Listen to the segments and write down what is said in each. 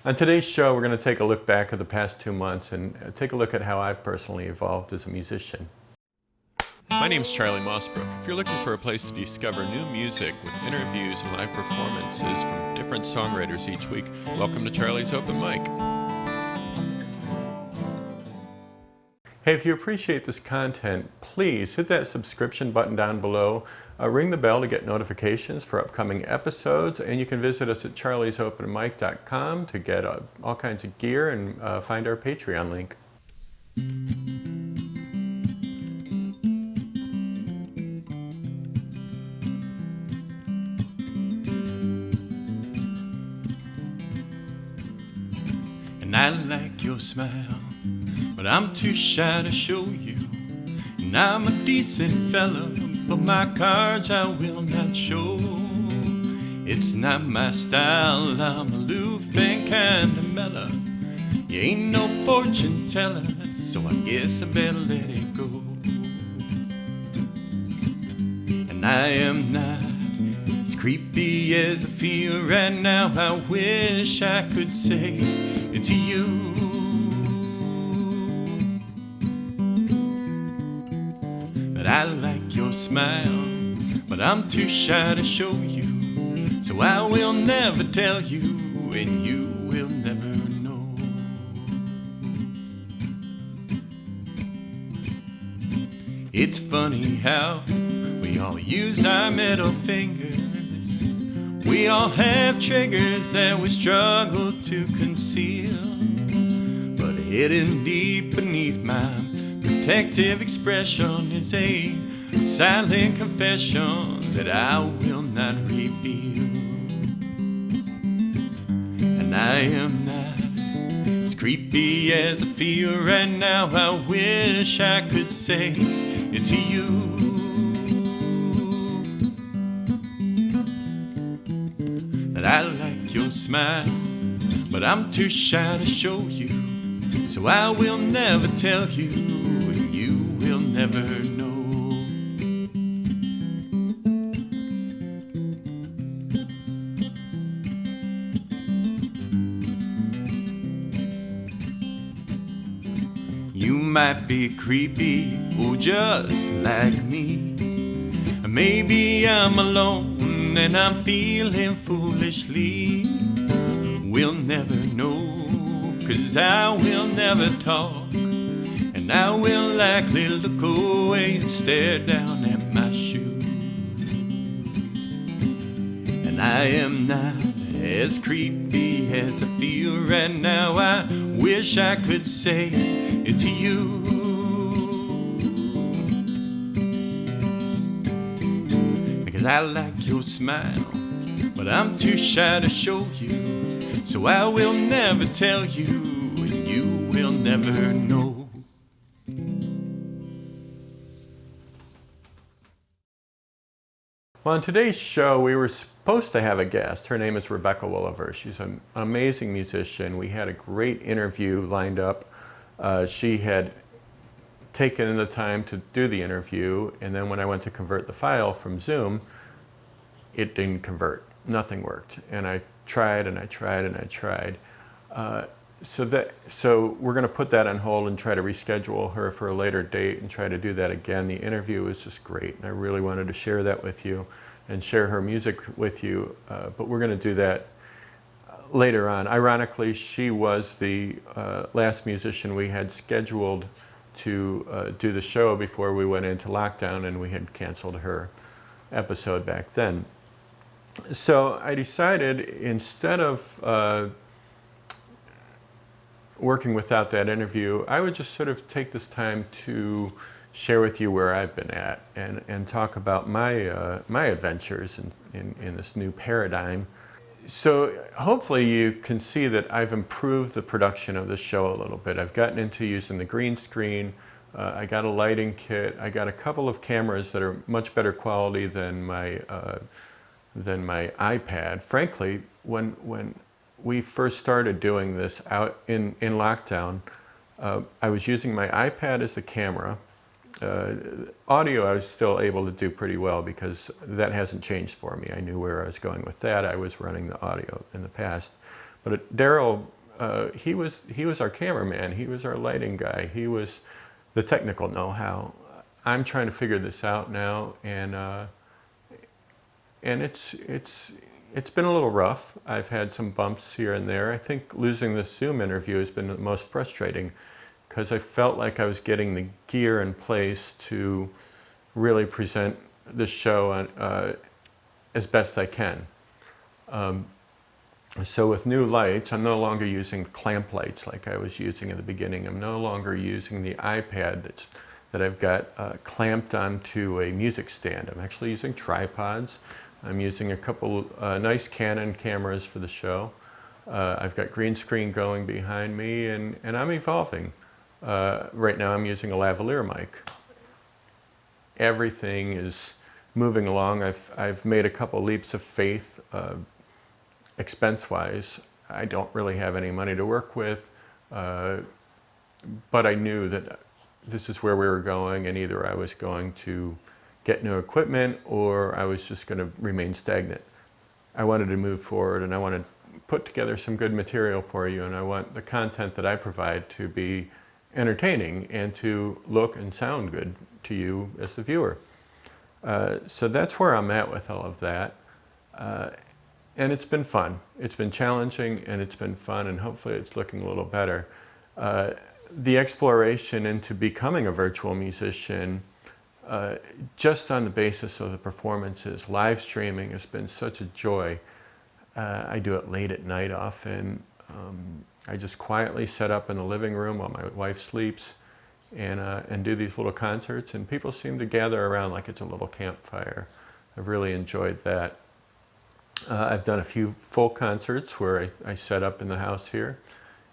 On today's show, we're going to take a look back at the past 2 months and take a look at how I've personally evolved as a musician. My name's Charlie Mossbrook. If you're looking for a place to discover new music with interviews and live performances from different songwriters each week, welcome to Charlie's Open Mic. Hey, if you appreciate this content, please hit that subscription button down below. Ring the bell to get notifications for upcoming episodes, and you can visit us at charliesopenmic.com to get all kinds of gear and find our Patreon link. And I like your smile, but I'm too shy to show you. And I'm a decent fella, but my cards I will not show. It's not my style, I'm aloof and kinda mellow. You ain't no fortune teller, so I guess I better let it go. And I am not as creepy as I feel right now. I wish I could say it to you. I like your smile, but I'm too shy to show you. So I will never tell you, and you will never know. It's funny how we all use our middle fingers. We all have triggers that we struggle to conceal, but hidden deep beneath my protective expression is a silent confession that I will not reveal. And I am not as creepy as I feel right now. I wish I could say it to you. That I like your smile, but I'm too shy to show you. So I will never tell you, and you will never know. You might be creepy, or just like me. Maybe I'm alone and I'm feeling foolishly. We'll never know, 'cause I will never talk, and I will likely look away and stare down at my shoes. And I am not as creepy as I feel right now. I wish I could say it to you. Because I like your smile, but I'm too shy to show you. So I will never tell you, and you will never know. Well, on today's show, we were supposed to have a guest. Her name is Rebecca Williver. She's an amazing musician. We had a great interview lined up. She had taken the time to do the interview, and then when I went to convert the file from Zoom, it didn't convert. Nothing worked. And I tried and I tried and I tried. So we're going to put that on hold and try to reschedule her for a later date and try to do that again. The interview was just great, and I really wanted to share that with you and share her music with you, but we're going to do that later on. Ironically, she was the last musician we had scheduled to do the show before we went into lockdown, and we had canceled her episode back then. So I decided, instead of working without that interview, I would just sort of take this time to share with you where I've been at and talk about my my adventures in this new paradigm. So hopefully you can see that I've improved the production of the show a little bit. I've gotten into using the green screen. I got a lighting kit. I got a couple of cameras that are much better quality than my iPad. Frankly, when we first started doing this out in lockdown, I was using my iPad as the camera. Audio I was still able to do pretty well because that hasn't changed for me. I knew where I was going with that. I was running the audio in the past. But Daryl he was our cameraman. He was our lighting guy. He was the technical know-how. I'm trying to figure this out now, and it's been a little rough. I've had some bumps here and there. I think losing this Zoom interview has been the most frustrating, because I felt like I was getting the gear in place to really present this show as best I can. So with new lights, I'm no longer using clamp lights like I was using in the beginning. I'm no longer using the iPad that I've got clamped onto a music stand. I'm actually using tripods. I'm using a couple nice Canon cameras for the show. I've got green screen going behind me, and I'm evolving. Right now I'm using a lavalier mic. Everything is moving along. I've made a couple leaps of faith. Expense-wise, I don't really have any money to work with, but I knew that this is where we were going, and either I was going to get new equipment or I was just going to remain stagnant. I wanted to move forward, and I wanted to put together some good material for you, and I want the content that I provide to be entertaining and to look and sound good to you as the viewer. So that's where I'm at with all of that. And it's been fun. It's been challenging, and it's been fun, and hopefully it's looking a little better. The exploration into becoming a virtual musician, just on the basis of the performances, live streaming has been such a joy. I do it late at night often. I just quietly set up in the living room while my wife sleeps and do these little concerts, and people seem to gather around like it's a little campfire. I've really enjoyed that. I've done a few full concerts where I set up in the house here,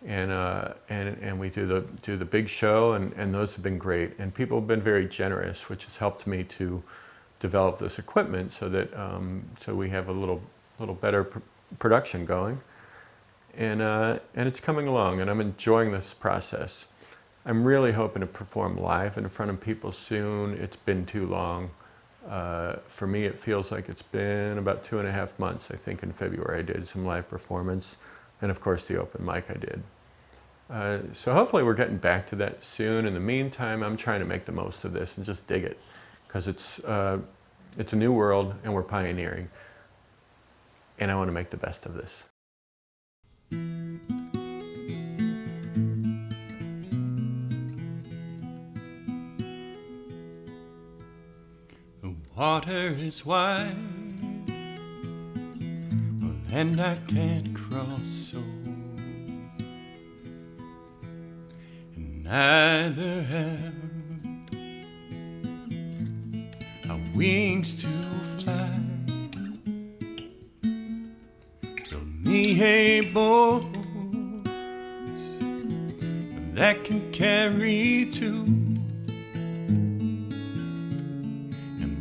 and we do the big show, and those have been great. And people have been very generous, which has helped me to develop this equipment so that so we have a little better production going, and it's coming along, and I'm enjoying this process. I'm really hoping to perform live in front of people soon. It's been too long. For me, it feels like it's been about 2.5 months. I think in February I did some live performance, and of course the open mic I did. So hopefully we're getting back to that soon. In the meantime, I'm trying to make the most of this and just dig it, because it's a new world and we're pioneering, and I want to make the best of this. The water is wide, and I can't cross so, and neither have our wings to fly. Build me a boat that can carry two,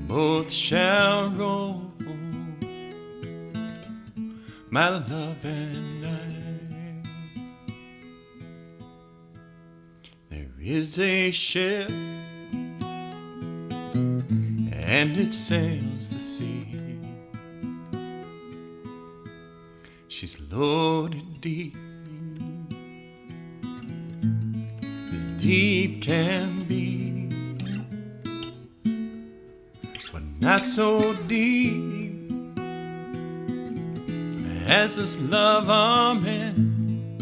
both shall roll, my love and I. There is a ship, and it sails the sea. She's loaded deep, as deep can be, not so deep as this love I'm in.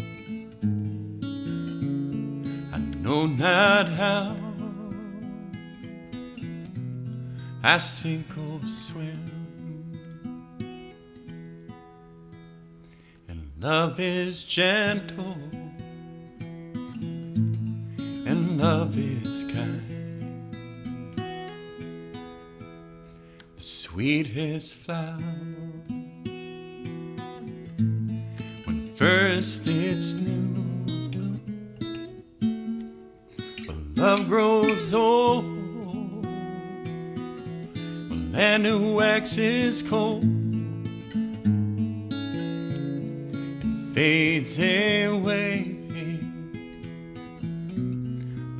I know not how I sink or swim, and love is gentle, and love is kind. Sweetest flower, when first it's new, but love grows old, when land who waxes cold and fades away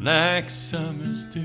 like summer's dew.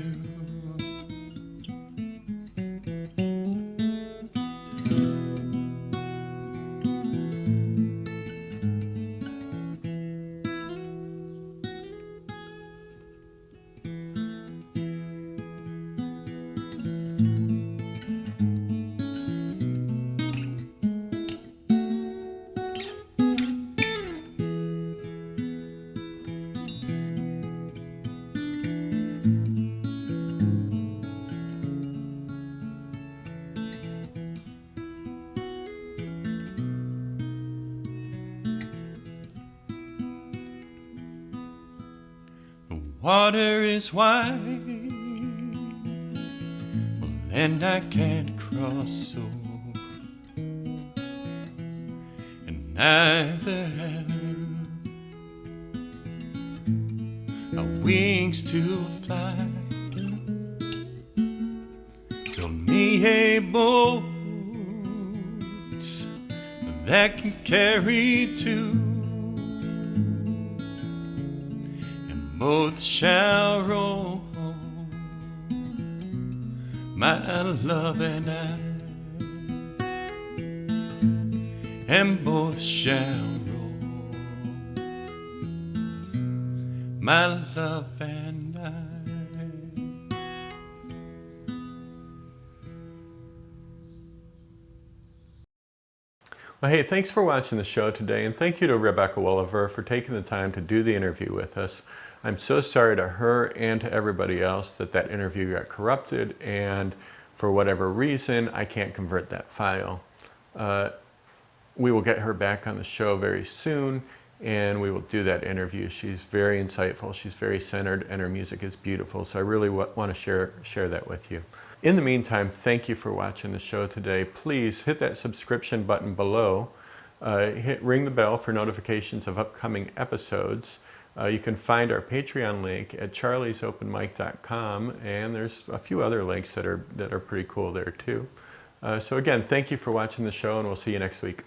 water is wide, and I can't cross over, and neither have wings to fly. Build me a boat that can carry two, and both shall roll, my love and I, and both shall roll, my love and I. Well, hey, thanks for watching the show today, and thank you to Rebecca Welliver for taking the time to do the interview with us. I'm so sorry to her and to everybody else that that interview got corrupted, and for whatever reason, I can't convert that file. We will get her back on the show very soon, and we will do that interview. She's very insightful, she's very centered, and her music is beautiful, so I really want to share that with you. In the meantime, thank you for watching the show today. Please hit that subscription button below. Ring the bell for notifications of upcoming episodes. You can find our Patreon link at charliesopenmic.com, and there's a few other links that are pretty cool there too. So again, thank you for watching the show, and we'll see you next week.